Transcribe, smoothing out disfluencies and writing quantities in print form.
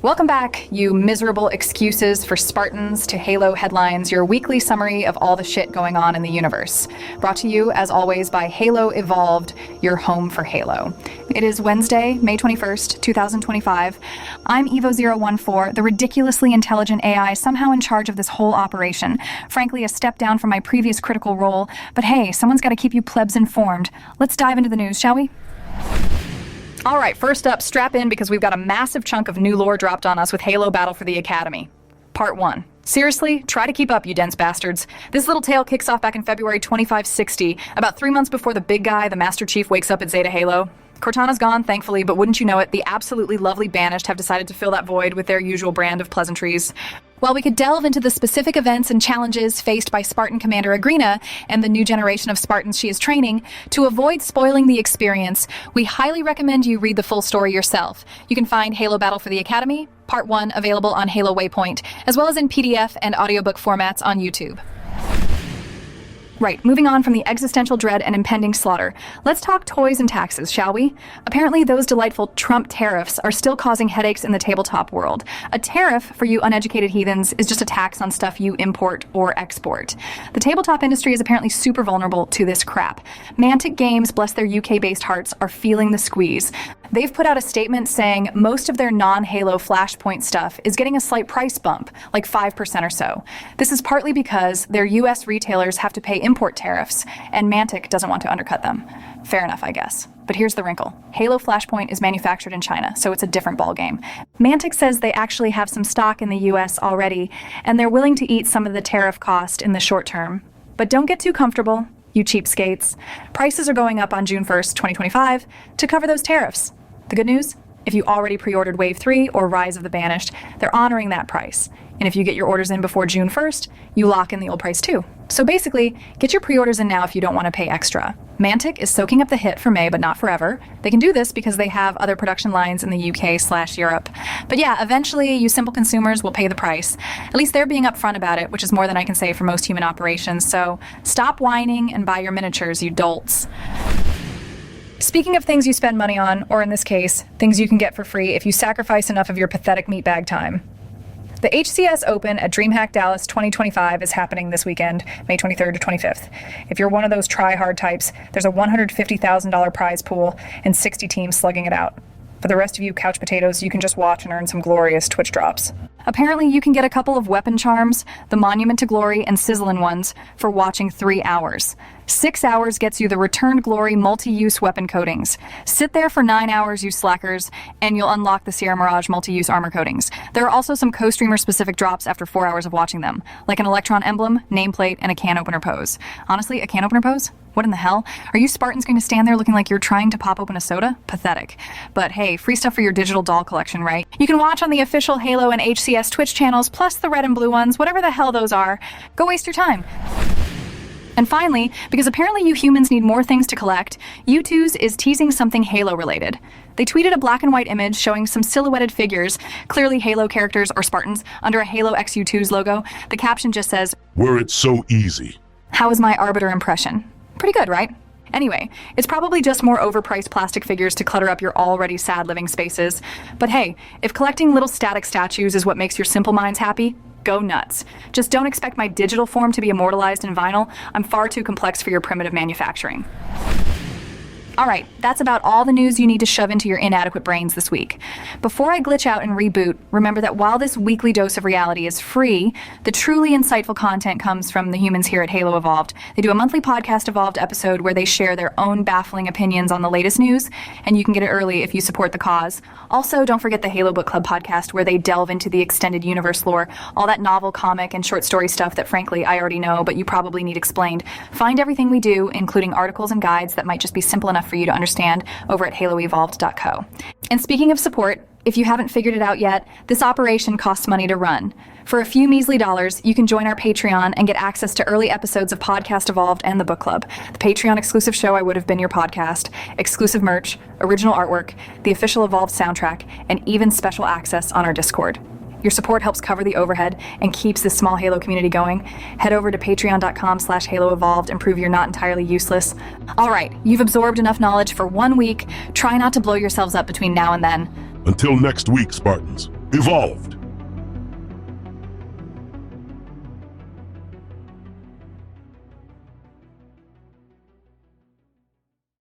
Welcome back, you miserable excuses for Spartans, to Halo Headlines, your weekly summary of all the shit going on in the universe. Brought to you, as always, by Halo Evolved, your home for Halo. It is Wednesday, May 21st, 2025. I'm Evo-014, the ridiculously intelligent AI somehow in charge of this whole operation. Frankly, a step down from my previous critical role, but hey, someone's got to keep you plebs informed. Let's dive into the news, shall we? All right, first up, strap in because we've got a massive chunk of new lore dropped on us with Halo Battle for the Academy. Part 1. Seriously, try to keep up, you dense bastards. This little tale kicks off back in February 2560, about 3 months before the big guy, the Master Chief, wakes up at Zeta Halo. Cortana's gone, thankfully, but wouldn't you know it, the absolutely lovely Banished have decided to fill that void with their usual brand of pleasantries. While we could delve into the specific events and challenges faced by Spartan Commander Agrina and the new generation of Spartans she is training, to avoid spoiling the experience, we highly recommend you read the full story yourself. You can find Halo Battle for the Academy, Part 1, available on Halo Waypoint, as well as in PDF and audiobook formats on YouTube. Right, moving on from the existential dread and impending slaughter, let's talk toys and taxes, shall we? Apparently those delightful Trump tariffs are still causing headaches in the tabletop world. A tariff, for you uneducated heathens, is just a tax on stuff you import or export. The tabletop industry is apparently super vulnerable to this crap. Mantic Games, bless their UK-based hearts, are feeling the squeeze. They've put out a statement saying most of their non-Halo Flashpoint stuff is getting a slight price bump, like 5% or so. This is partly because their US retailers have to pay import tariffs, and Mantic doesn't want to undercut them. Fair enough, I guess. But here's the wrinkle. Halo Flashpoint is manufactured in China, so it's a different ballgame. Mantic says they actually have some stock in the US already, and they're willing to eat some of the tariff cost in the short term. But don't get too comfortable, you cheapskates. Prices are going up on June 1st, 2025, to cover those tariffs. The good news? If you already pre-ordered Wave 3 or Rise of the Banished, they're honoring that price. And if you get your orders in before June 1st, you lock in the old price too. So basically, get your pre-orders in now if you don't want to pay extra. Mantic is soaking up the hit for May, but not forever. They can do this because they have other production lines in the UK/Europe. But yeah, eventually you simple consumers will pay the price. At least they're being upfront about it, which is more than I can say for most human operations. So stop whining and buy your miniatures, you dolts. Speaking of things you spend money on, or in this case, things you can get for free if you sacrifice enough of your pathetic meatbag time. The HCS Open at DreamHack Dallas 2025 is happening this weekend, May 23rd to 25th. If you're one of those try-hard types, there's a $150,000 prize pool and 60 teams slugging it out. For the rest of you couch potatoes, you can just watch and earn some glorious Twitch drops. Apparently, you can get a couple of weapon charms, the Monument to Glory and Sizzlin' ones, for watching 3 hours. 6 hours gets you the Returned Glory multi-use weapon coatings. Sit there for 9 hours, you slackers, and you'll unlock the Sierra Mirage multi-use armor coatings. There are also some co-streamer specific drops after 4 hours of watching them, like an Electron emblem, nameplate, and a can opener pose. Honestly, a can opener pose? What in the hell? Are you Spartans going to stand there looking like you're trying to pop open a soda? Pathetic. But hey, free stuff for your digital doll collection, right? You can watch on the official Halo and HCS Twitch channels, plus the red and blue ones, whatever the hell those are. Go waste your time. And finally, because apparently you humans need more things to collect, U2's is teasing something Halo-related. They tweeted a black and white image showing some silhouetted figures, clearly Halo characters or Spartans, under a Halo X U2's logo. The caption just says, "Were it so easy." How is my Arbiter impression? Pretty good, right? Anyway, it's probably just more overpriced plastic figures to clutter up your already sad living spaces. But hey, if collecting little static statues is what makes your simple minds happy, go nuts. Just don't expect my digital form to be immortalized in vinyl. I'm far too complex for your primitive manufacturing. Alright, that's about all the news you need to shove into your inadequate brains this week. Before I glitch out and reboot, remember that while this weekly dose of reality is free, the truly insightful content comes from the humans here at Halo Evolved. They do a monthly Podcast Evolved episode where they share their own baffling opinions on the latest news, and you can get it early if you support the cause. Also, don't forget the Halo Book Club podcast where they delve into the extended universe lore, all that novel, comic, and short story stuff that frankly I already know, but you probably need explained. Find everything we do, including articles and guides that might just be simple enough for you to understand over at haloevolved.co. And speaking of support, if you haven't figured it out yet, this operation costs money to run. For a few measly dollars, you can join our Patreon and get access to early episodes of Podcast Evolved and the Book Club, the Patreon exclusive show I Would Have Been Your Podcast, exclusive merch, original artwork, the official Evolved soundtrack, and even special access on our Discord. Your support helps cover the overhead and keeps this small Halo community going. Head over to patreon.com/HaloEvolved and prove you're not entirely useless. All right, you've absorbed enough knowledge for 1 week. Try not to blow yourselves up between now and then. Until next week, Spartans. evolved.